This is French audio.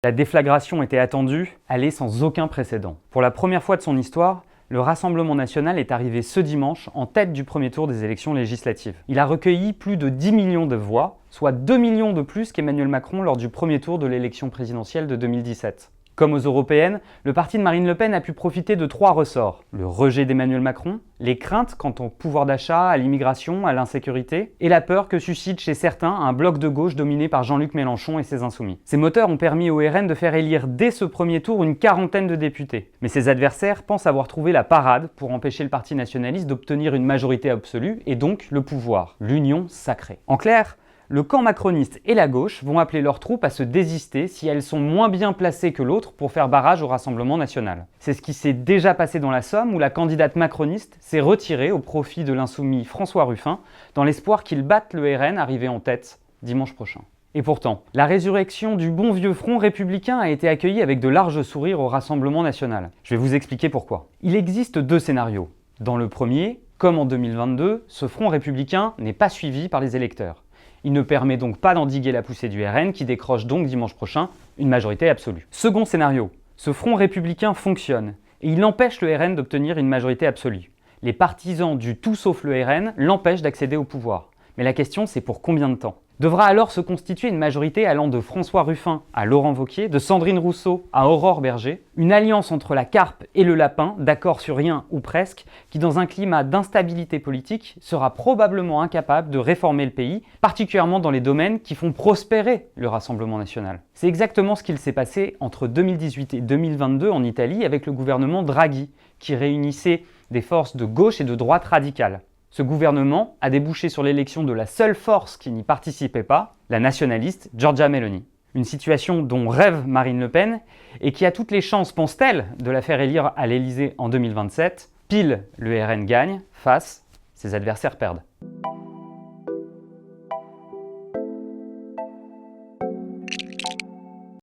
La déflagration était attendue, elle est sans aucun précédent. Pour la première fois de son histoire, le Rassemblement national est arrivé ce dimanche en tête du premier tour des élections législatives. Il a recueilli plus de 10 millions de voix, soit 2 millions de plus qu'Emmanuel Macron lors du premier tour de l'élection présidentielle de 2017. Comme aux européennes, le parti de Marine Le Pen a pu profiter de 3 ressorts. Le rejet d'Emmanuel Macron, les craintes quant au pouvoir d'achat, à l'immigration, à l'insécurité, et la peur que suscite chez certains un bloc de gauche dominé par Jean-Luc Mélenchon et ses insoumis. Ces moteurs ont permis au RN de faire élire dès ce premier tour une quarantaine de députés. Mais ses adversaires pensent avoir trouvé la parade pour empêcher le parti nationaliste d'obtenir une majorité absolue et donc le pouvoir, l'union sacrée. En clair, le camp macroniste et la gauche vont appeler leurs troupes à se désister si elles sont moins bien placées que l'autre pour faire barrage au Rassemblement national. C'est ce qui s'est déjà passé dans la Somme où la candidate macroniste s'est retirée au profit de l'insoumis François Ruffin dans l'espoir qu'il batte le RN arrivé en tête dimanche prochain. Et pourtant, la résurrection du bon vieux front républicain a été accueillie avec de larges sourires au Rassemblement national. Je vais vous expliquer pourquoi. Il existe 2 scénarios. Dans le premier, comme en 2022, ce front républicain n'est pas suivi par les électeurs. Il ne permet donc pas d'endiguer la poussée du RN qui décroche donc dimanche prochain une majorité absolue. Second scénario, ce front républicain fonctionne et il empêche le RN d'obtenir une majorité absolue. Les partisans du tout sauf le RN l'empêchent d'accéder au pouvoir. Mais la question c'est pour combien de temps ? Devra alors se constituer une majorité allant de François Ruffin à Laurent Wauquiez, de Sandrine Rousseau à Aurore Bergé, une alliance entre la carpe et le lapin, d'accord sur rien ou presque, qui dans un climat d'instabilité politique sera probablement incapable de réformer le pays, particulièrement dans les domaines qui font prospérer le Rassemblement national. C'est exactement ce qu'il s'est passé entre 2018 et 2022 en Italie avec le gouvernement Draghi, qui réunissait des forces de gauche et de droite radicales. Ce gouvernement a débouché sur l'élection de la seule force qui n'y participait pas, la nationaliste Giorgia Meloni. Une situation dont rêve Marine Le Pen et qui a toutes les chances, pense-t-elle, de la faire élire à l'Élysée en 2027. Pile, le RN gagne, face, ses adversaires perdent.